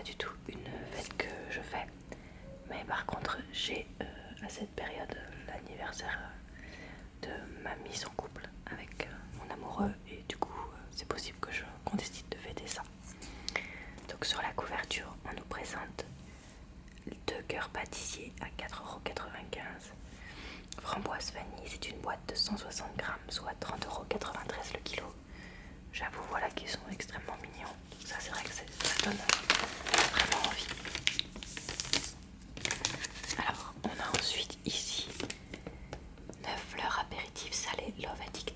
pas du tout une fête que je fais. Mais par contre, j'ai à cette période l'anniversaire de ma mise en couple avec mon amoureux. Et du coup, c'est possible qu'on décide de fêter ça. Donc sur la couverture, on nous présente 2 cœurs pâtissiers à 4,95 €. Framboise vanille, c'est une boîte de 160 grammes, soit 30,93 € le kilo. J'avoue, voilà qu'ils sont extrêmement mignons. Ça, c'est vrai que ça donne vraiment envie. Alors, on a ensuite ici 9 fleurs apéritifs salés Love Addict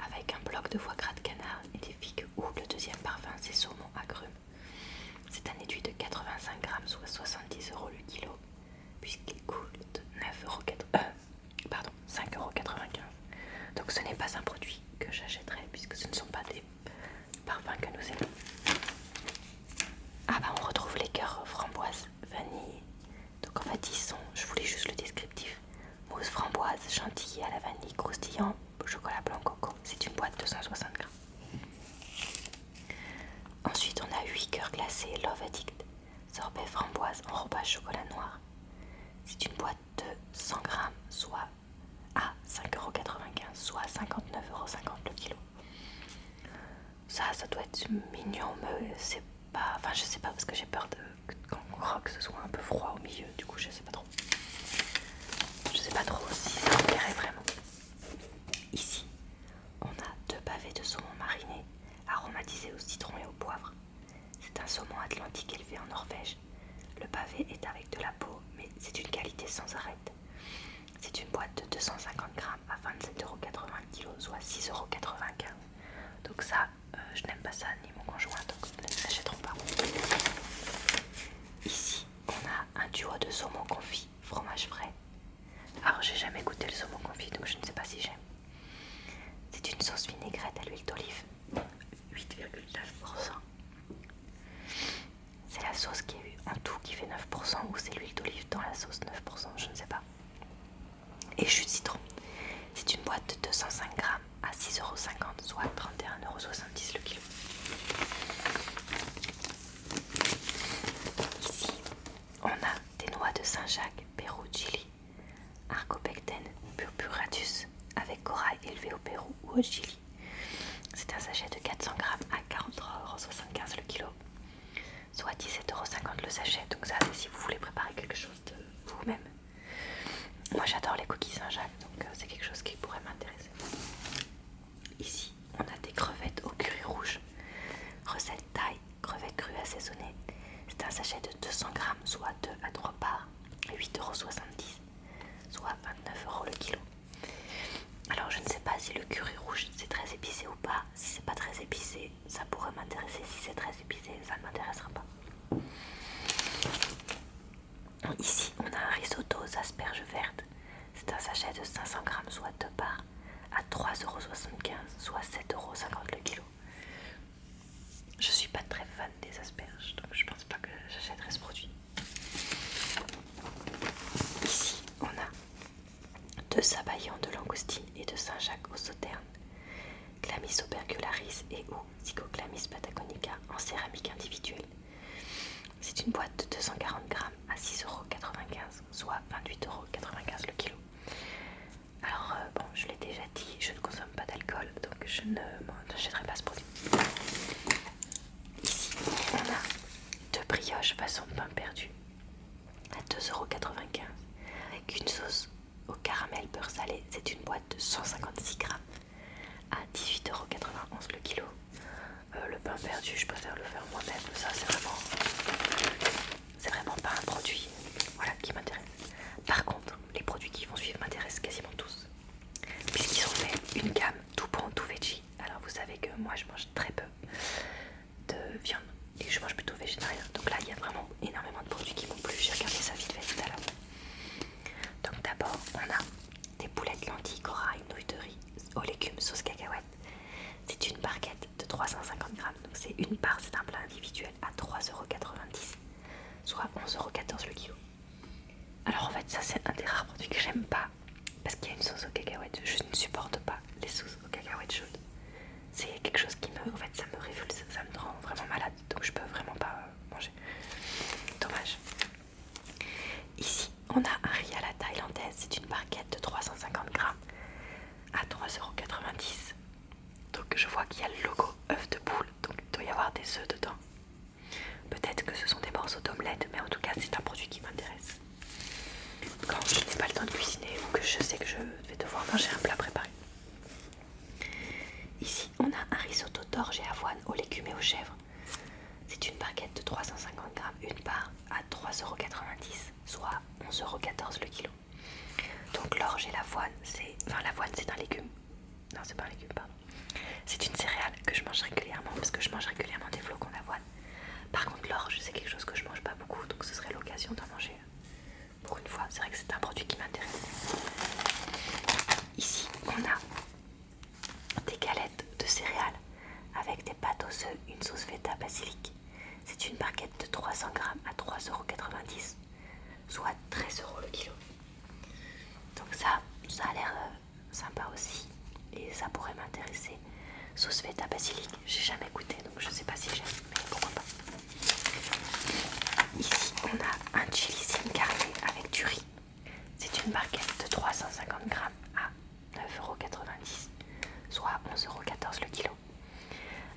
avec un bloc de foie gras de canard et des figues ou le deuxième parfum, c'est saumon agrumes. C'est un étui de 85 grammes, soit 70 € le kilo, puisqu'il coûte 5,95 €. Donc ce n'est pas un produit que j'achèterai puisque ce ne sont pas des parfums que nous aimons. Ah bah on retrouve les cœurs framboise vanille. Donc en fait ils sont, je voulais juste le descriptif: mousse framboise, chantilly à la vanille, croustillant, chocolat blanc coco. C'est une boîte de 160 grammes. Ensuite on a 8 cœurs glacés Love Addict, sorbet framboise, enrobage chocolat noir. C'est une boîte de 100 grammes, soit à 5,95 €, soit 59,50 € le kilo. Ça doit être mignon, mais c'est pas... Enfin, je sais pas, parce que j'ai peur quand on croque, ce soit un peu froid au milieu. Du coup, je sais pas trop. Je sais pas trop si ça me plairait vraiment. Ici, on a 2 pavés de saumon mariné, aromatisés au citron et au poivre. C'est un saumon atlantique élevé en Norvège. Le pavé est avec de la peau, mais c'est une qualité sans arrêt. C'est une boîte de 250 grammes à 27,80 € le kilo, soit 6,95 €. Donc ça, je n'aime pas ça, ni mon conjoint, donc nous ne l'achèterons pas. Ici, on a un duo de saumon confit, fromage frais. Alors j'ai jamais goûté le saumon confit, donc je ne sais pas si j'aime. C'est une sauce vinaigrette à l'huile d'olive, 8,9 %. C'est la sauce qui est en tout qui fait 9 % ou c'est l'huile d'olive dans la sauce 9 %, je ne sais pas. Et jus de citron. C'est une boîte de 205 grammes à 6,50 €, soit 31,70 € le kilo. Ici, on a des noix de Saint-Jacques, Pérou Chili, Arcopecten, Purpuratus avec corail élevé au Pérou ou au Chili. C'est un sachet de 400 grammes à 43,75 € le kilo, soit 17,50 € le sachet. Donc ça, c'est si vous voulez préparer quelque chose de vous-même. Moi j'adore les cookies Saint-Jacques, donc c'est quelque chose qui pourrait m'intéresser. Ici, on a des crevettes au curry rouge, recette thaï, crevettes crues assaisonnées. C'est un sachet de 200 grammes, soit 2 à 3 parts, 8,70 €, soit 29 € le kilo. Alors je ne sais pas si le curry rouge c'est très épicé ou pas. Si c'est pas très épicé, ça pourrait m'intéresser. Si c'est très épicé, ça ne m'intéressera pas. Ici, on a un risotto aux asperges vertes. C'est un sachet de 500 grammes, soit 2 parts, à 3,75 €, soit 7,50 € le kilo. Je suis pas très fan des asperges, donc je pense pas que j'achèterai ce produit. Ici, on a 2 sabayons de langoustine et de Saint-Jacques au sauterne, Chlamys opercularis et ou Zygoclamis patagonica en céramique individuelle. C'est une boîte de 240 grammes à 6,95 €, soit 28,95 € le kilo. Alors bon, je l'ai déjà dit, je ne consomme pas d'alcool, donc je n'achèterai pas ce produit. Ici, on a 2 brioches façon pain perdu à 2,95 € avec une sauce au caramel beurre salé. C'est une boîte de 156 grammes à 18,91 € le kilo. Le pain perdu, je préfère le faire moi-même. Ça, c'est vraiment pas un produit qui m'intéresse. Par contre, les produits qui vont suivre m'intéressent quasiment tous, puisqu'ils ont fait une gamme tout bon, tout veggie. Alors vous savez que moi je mange très peu de viande et je mange plutôt végétarien. Donc là il y a vraiment énormément de produits qui m'ont plu. J'ai regardé ça vite fait tout à l'heure. Donc d'abord on a des boulettes lentilles, corail, nouilles de riz aux légumes sauce cacahuète. C'est une barquette de 350 grammes. Donc c'est une part, c'est un plat individuel à 3,90 €, soit 11,14 € le kilo. Alors en fait ça c'est un des rares produits que j'aime pas parce qu'il y a une sauce aux cacahuètes. Je ne supporte pas les sauces aux cacahuètes chaudes. C'est quelque chose qui en fait ça me révulse, ça me rend vraiment malade, donc je peux vraiment pas manger. 3,90€, soit 11,14€ le kilo. Donc l'orge et l'avoine, l'avoine c'est un légume. Non, c'est pas un légume, pardon. C'est une céréale que je mange régulièrement parce que je mange régulièrement des flocons d'avoine. Par contre, l'orge, c'est quelque chose que je mange pas beaucoup, donc ce serait l'occasion d'en manger pour une fois. C'est vrai que c'est un produit qui m'intéresse. Ici, on a des galettes de céréales avec des pâtes aux œufs, une sauce feta basilic. C'est une barquette de 300 grammes à 3,90€, soit 13€ le kilo. Donc ça a l'air sympa aussi et ça pourrait m'intéresser. Sauce feta basilic, j'ai jamais goûté donc je sais pas si j'aime, mais pourquoi pas. Ici on a un chili sin carne avec du riz. C'est une barquette de 350 grammes à 9,90€, soit 11,14€ le kilo.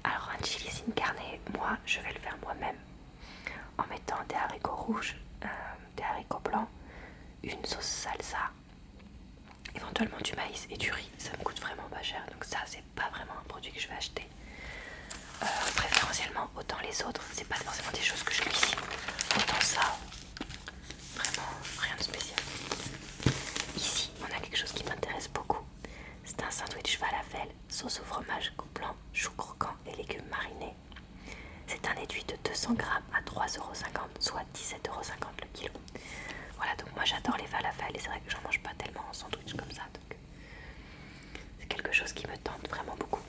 Alors un chili sin carne, moi je vais le faire moi-même en mettant des haricots rouges, des haricots blancs, une sauce salsa, éventuellement du maïs et du riz. Ça me coûte vraiment pas cher, donc ça c'est pas vraiment un produit que je vais acheter. Préférentiellement, autant les autres, c'est pas forcément des choses que je cuisine, autant ça, vraiment rien de spécial. Ici on a quelque chose qui m'intéresse beaucoup. C'est un sandwich falafel, sauce au fromage blanc, choux croquants et légumes marinés. C'est un étui de 200 grammes à 3,50€, soit 17,50€ le kilo. Voilà, donc moi j'adore les falafels et c'est vrai que j'en mange pas tellement en sandwich comme ça, donc c'est quelque chose qui me tente vraiment beaucoup.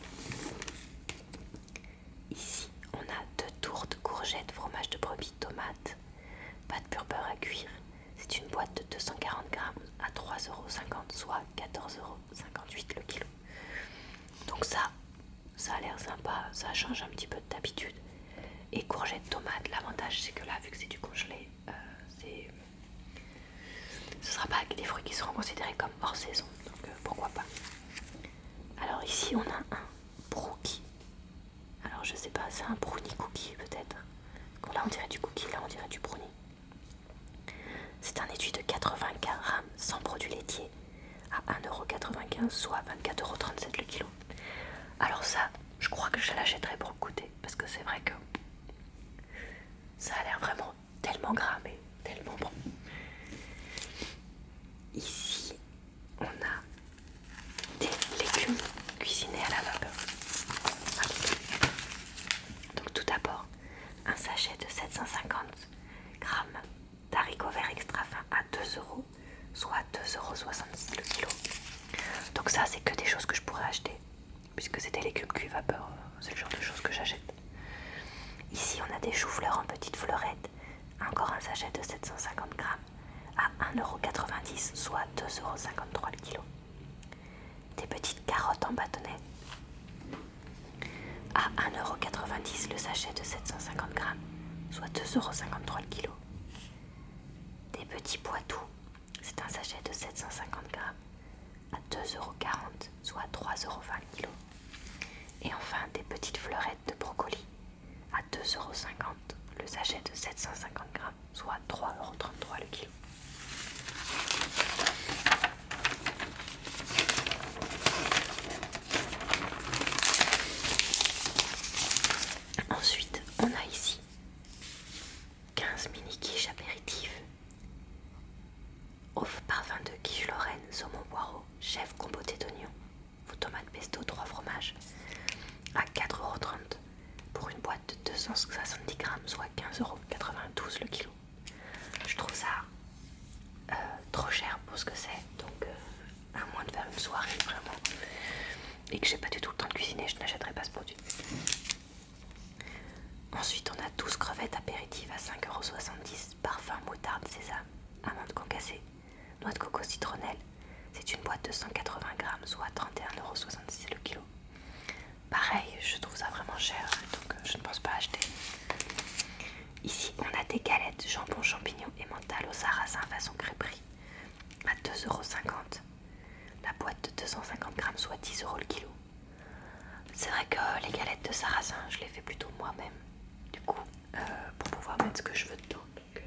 Ici on a 2 tourtes, courgettes, fromage de brebis, tomates, pâte pure beurre à cuire. C'est une boîte de 240 grammes à 3,50€, soit 14,58€ le kilo. Donc ça a l'air sympa, ça change un petit peu d'habitude. Et courgettes, tomates, l'avantage c'est que là, vu que c'est du congelé, ce sera pas que des fruits qui seront considérés comme hors saison, donc pourquoi pas. Alors ici on a un brookie. Alors je sais pas, c'est un brownie cookie peut-être. Là on dirait du cookie, là on dirait du brownie. C'est un étui de 80 grammes sans produits laitiers à 1,95€, soit 24,37€ le kilo. Alors ça, je crois que je l'achèterai pour le goûter, parce que c'est vrai que ça a l'air vraiment tellement gras, mais tellement bon. Ici, on a des légumes cuisinés à la vapeur. Donc tout d'abord, un sachet de 750 grammes d'haricots verts extra fins à 2€, soit 2,66€ le kilo. Donc ça, c'est que des choses que je pourrais acheter, puisque c'est des légumes cuits vapeur, c'est le genre de choses que j'achète. Ici, on a des choux-fleurs en petites fleurettes, encore un sachet de 750 grammes à 1,90€, soit 2,53€ le kilo. Des petites carottes en bâtonnets à 1,90€ le sachet de 750 grammes, soit 2,53€ le kilo. Des petits pois-doux, c'est un sachet de 750 grammes à 2,40€, soit 3,20€ le kilo. Et enfin, des petites fleurettes de brocoli à 2,50€ le sachet de 750 grammes, soit 3,33€ le kilo. Ensuite, on a ici 15 mini quiches apéritives au parfum de quiche Lorraine, saumon poireau, chèvre compoté d'oignons, tomate pesto 3 fromages à 4,30€ pour une boîte de 270 grammes, soit 15,92€ le kilo. Je trouve ça trop cher pour ce que c'est, donc à moins de faire une soirée vraiment et que j'ai pas du tout le temps de cuisiner, je n'achèterai pas ce produit. Ensuite on a 12 crevettes apéritives à 5,70€, parfum moutarde sésame, amandes concassées, noix de coco citronnelle. C'est une boîte de 180 grammes, soit 31,66€ le kilo. Pareil, je trouve ça vraiment cher, donc je ne pense pas acheter. Ici, on a des galettes jambon, champignons et mental au sarrasin façon crêperie à 2,50€. La boîte de 250 grammes, soit 10€ le kilo. C'est vrai que les galettes de sarrasin, je les fais plutôt moi-même, du coup, pour pouvoir mettre ce que je veux dedans. Donc,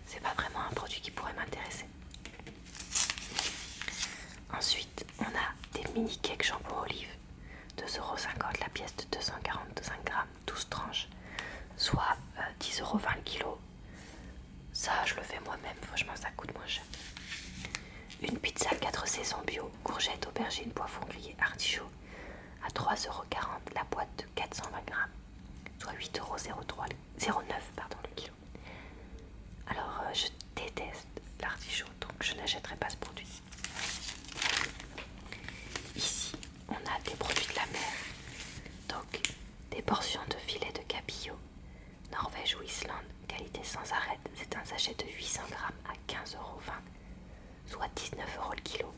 c'est pas vraiment un produit qui pourrait m'intéresser. Ensuite, on a des mini cakes jambon olive, 2,50€ la pièce de 245 grammes, 12 tranches, soit 10,20€ le courgettes, aubergines, poivrons grillés, artichauts à 3,40 € la boîte de 420 grammes, soit 8,09 € le kilo. Alors je déteste l'artichaut, donc je n'achèterai pas ce produit. Ici, on a des produits de la mer, donc des portions de filet de cabillaud, Norvège ou Islande, qualité sans arrêt. C'est un sachet de 800 grammes à 15,20 €, soit 19 € le kilo.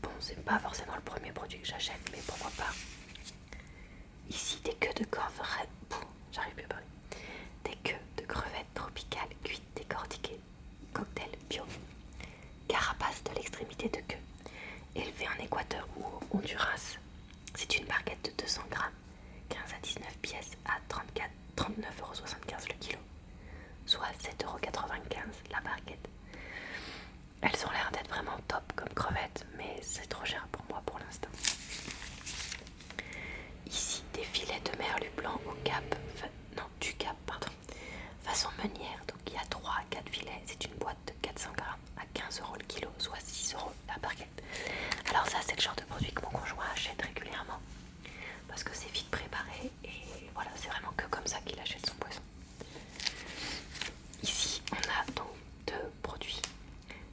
Bon, c'est pas forcément le premier produit que j'achète, mais pourquoi pas. Ici, des queues de crevettes, j'arrive plus à parler. Des queues de crevettes tropicales cuites décortiquées, cocktail bio, carapace de l'extrémité de queue, élevée en Équateur ou au Honduras. C'est une barquette de 200 grammes, 15 à 19 pièces à 39,75 € le kilo, soit 7,95 € la barquette. Elles ont l'air d'être vraiment top comme crevettes, mais c'est trop cher pour moi pour l'instant. Ici, des filets de merlu blanc du cap, façon meunière. Donc il y a 3 à 4 filets, c'est une boîte de 400 grammes à 15 € le kilo, soit 6 € la barquette. Alors ça, c'est le genre de produit que mon conjoint achète régulièrement, parce que c'est vite préparé et voilà, c'est vraiment que comme ça qu'il achète son poisson. Ici, on a donc 2 produits.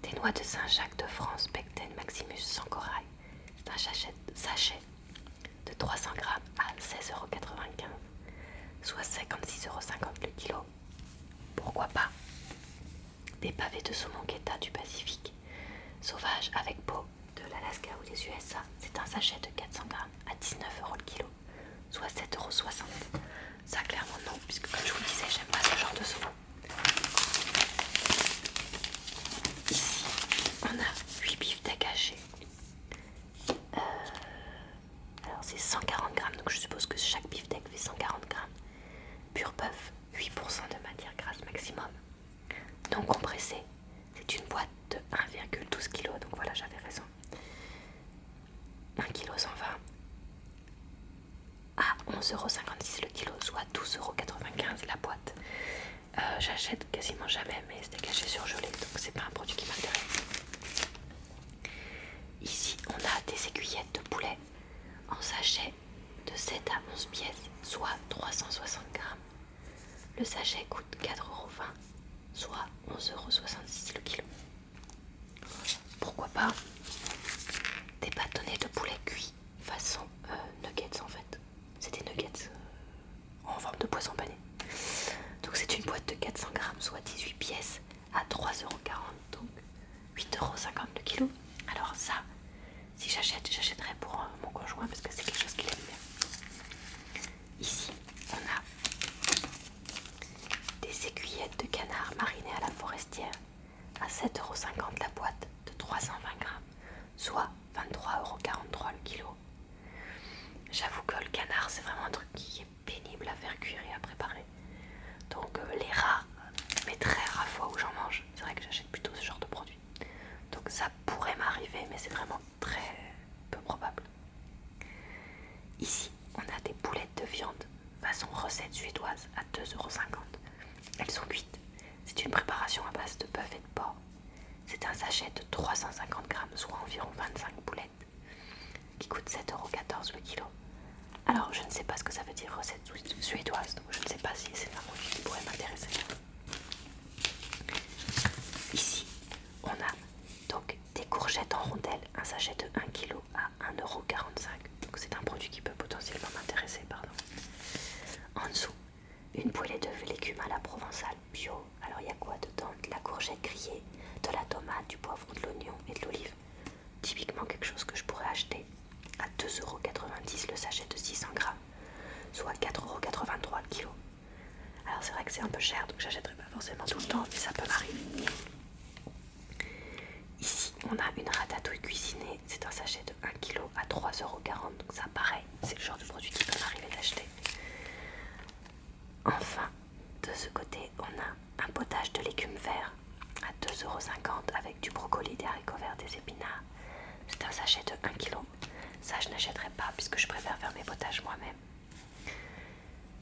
Des noix de Saint-Jacques de France, Pecten Maximus sans corail. C'est un sachet de 300 grammes à 16,95 €, soit 56,50 € le kilo. Pourquoi pas. Des pavés de saumon Keta du Pacifique, sauvage avec peau de l'Alaska ou des USA. C'est un sachet de 400 grammes à 19 € le kilo, soit 7,60 €. Ça, clairement non, puisque comme je vous le disais, j'aime pas ce genre de saumon. Ici, on a 8 beefsteaks hachés. Alors c'est 140 grammes, donc je suppose que chaque beefsteak fait 140 grammes. Pur bœuf, 8% de matière grasse maximum. Non compressé, c'est une boîte de 1,12 kg, donc voilà, j'avais raison. 1,120 kg à 11,56 € le kilo, soit 12,95 € la boîte. J'achète quasiment jamais mes steaks hachés surgelés, donc c'est pas un produit qui m'intéresse. Ici, on a des aiguillettes de poulet en sachet de 7 à 11 pièces, soit 360 grammes. Le sachet coûte 4,20 €, soit 11,66 € le kilo. Pourquoi pas. Des bâtonnets de poulet cuit façon nuggets en fait. C'est des nuggets en forme de poisson pané. Donc c'est une boîte de 400 grammes, soit 18 pièces à 3,40 €, donc 8,50 € le kilo. Alors ça, si j'achèterais pour mon conjoint parce que c'est quelque chose qu'il aime bien. Ici, on a des aiguillettes de canard marinées à la forestière à 7,50 € la boîte de 320 grammes, soit 23,43 € le kilo. J'avoue que le canard, c'est vraiment un truc qui est pénible à faire cuire et à préparer. Donc les rares, mais très rares fois où j'en mange, c'est vrai que j'achète plutôt ce genre de produit. Donc ça pourrait m'arriver, mais c'est vraiment très peu probable. Ici, on a des boulettes de viande façon recette suédoise à 2,50 €. Elles sont cuites. C'est une préparation à base de bœuf et de porc. C'est un sachet de 350 grammes, soit environ 25 boulettes, qui coûte 7,14 € le kilo. Alors, je ne sais pas ce que ça veut dire recette suédoise, donc je ne sais pas si c'est un produit qui pourrait m'intéresser. Ici, on a donc des courgettes en rondelles, un sachet de 1 kg à 1,45 €. Donc c'est un produit qui peut potentiellement m'intéresser, pardon. En dessous, une poêlée de légumes à la provençale bio. Alors il y a quoi dedans? De la courgette grillée, de la tomate, du poivron, de l'oignon et de l'olive. Typiquement quelque chose que je pourrais acheter à 2,90 € le sachet de 600 grammes, soit 4,83 € le kilo. Alors c'est vrai que c'est un peu cher, donc j'achèterai pas forcément tout le temps, mais ça peut m'arriver. Ici, on a une ratatouille cuisinée, c'est un sachet de 1 kg à 3,40 €, donc ça pareil, c'est le genre de produit qui peut m'arriver d'acheter. Enfin, de ce côté, on a un potage de légumes verts à 2,50 € avec du brocoli, des haricots verts, des épinards. C'est un sachet de 1 kg. Ça, je n'achèterai pas puisque je préfère faire mes potages moi-même.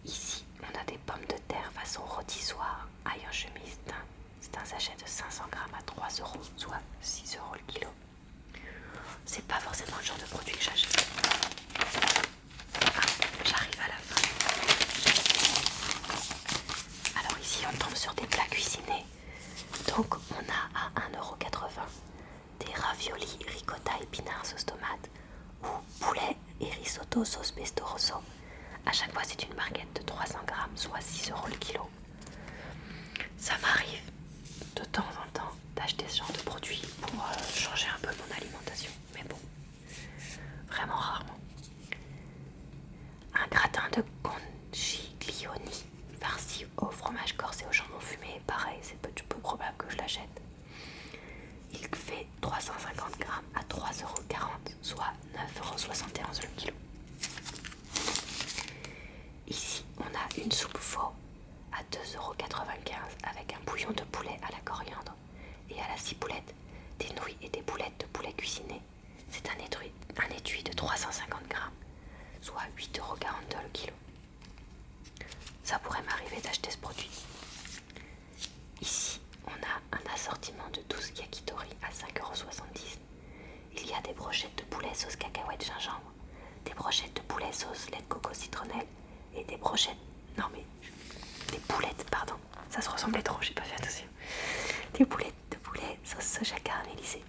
Ici, on a des pommes de terre façon rôtissoire, ail en chemise, thym. C'est un sachet de 500 grammes à 3 €, soit 6 € le kilo. c'est pas forcément le genre de produit que j'achète. Ah, j'arrive à la fin. Alors ici on tombe sur des plats cuisinés. Donc on a à 1,80 € des raviolis ricotta épinards sauce tomate ou poulet et risotto sauce pesto rosso. À chaque fois c'est une barquette de 300 grammes, soit 6 € le kilo. Ça m'arrive de temps en temps d'acheter ce genre de produit pour changer un peu mon alimentation. Mais bon, vraiment rarement. Un gratin de conchiglioni farci au fromage corse et au jambon fumé. Pareil, c'est peu probable que je l'achète. Il fait 350 grammes à 3,40 €, soit 9,71 € le kilo. Ici, on a une soupe faux à 2,95 € avec un bouillon de poulet à la coriandre et à la ciboulette, des nouilles et des boulettes de poulet cuisinées. C'est un étui de 350 grammes, soit 8,42 € le kilo. Ça pourrait m'arriver d'acheter ce produit. Ici, on a un assortiment de 12 yakitori à 5,70 €. Il y a des brochettes de poulet sauce cacahuète gingembre, des brochettes de poulet sauce lait de coco citronnelle et des brochettes... Non mais... Des poulettes, pardon. Ça se ressemblait trop, j'ai pas fait attention. Des boulettes de poulet sauce soja caramélisée.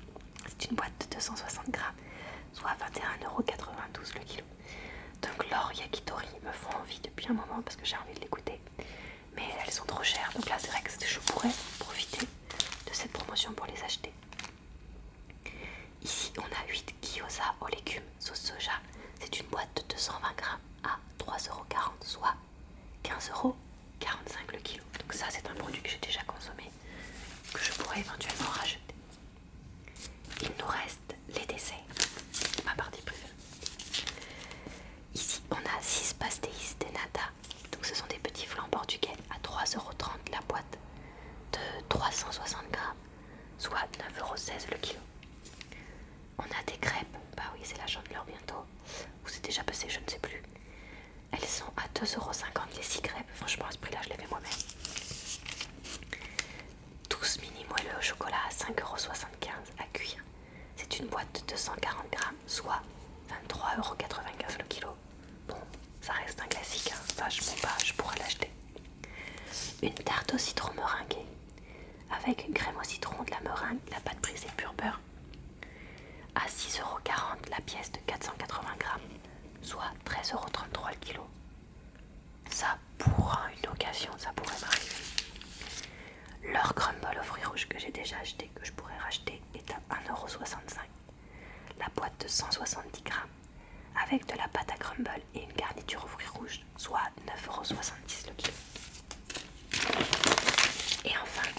C'est une boîte de 260 grammes, soit 21,92 € le kilo. Donc leurs yakitori me font envie depuis un moment parce que j'ai envie de les goûter. Mais elles sont trop chères, donc là c'est vrai que je pourrais profiter de cette promotion pour les acheter. Ici on a 8 gyoza aux légumes sauce soja. C'est une boîte de 220 grammes à 3,40 €, soit 15,45 € le kilo. Donc ça c'est un produit que j'ai déjà consommé, que je pourrais éventuellement racheter. Il nous reste les desserts, ma partie préférée. Ici on a 6 pastéis de nata. Donc ce sont des petits flancs portugais à 3,30 € la boîte de 360 grammes, soit 9,16 € le kilo. On a des crêpes, bah oui c'est la chandeleur bientôt, ou c'est déjà passé, je ne sais plus. Elles sont à 2,50 € les 6 crêpes, franchement à ce prix là je les fais moi-même. 12 mini moelleux au chocolat à 5,75 € à cuire. C'est une boîte de 240 grammes, soit 23,95 € le kilo. Bon, ça reste un classique, hein. Vachement bas, je pourrais l'acheter. Une tarte au citron meringuée, avec une crème au citron, de la meringue, la pâte brisée pur beurre, à 6,40 € la pièce de 480 grammes, soit 13,33 € le kilo. Ça, pour une occasion, ça pourrait m'arriver. Leur crumble aux fruits rouges que j'ai déjà acheté, que je pourrais racheter, est à 1,65 €. La boîte de 170 grammes, avec de la pâte à crumble et une garniture aux fruits rouges, soit 9,70 € le kilo. Et enfin,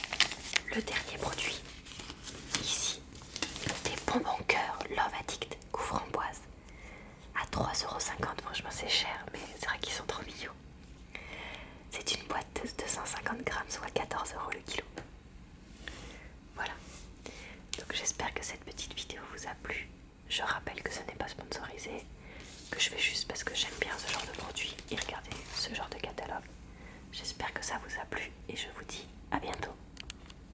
le dernier produit, ici, des bonbons cœur Love Addict goût framboise à 3,50 €. Franchement c'est cher, mais c'est vrai qu'ils sont trop mignons. C'est une boîte de 250 grammes, soit 14 € le kilo. Voilà, donc j'espère que cette petite vidéo vous a plu. Je rappelle que ce n'est pas sponsorisé, que je fais juste parce que j'aime bien ce genre de produit et regarder ce genre de catalogue. J'espère que ça vous a plu et je vous dis à bientôt.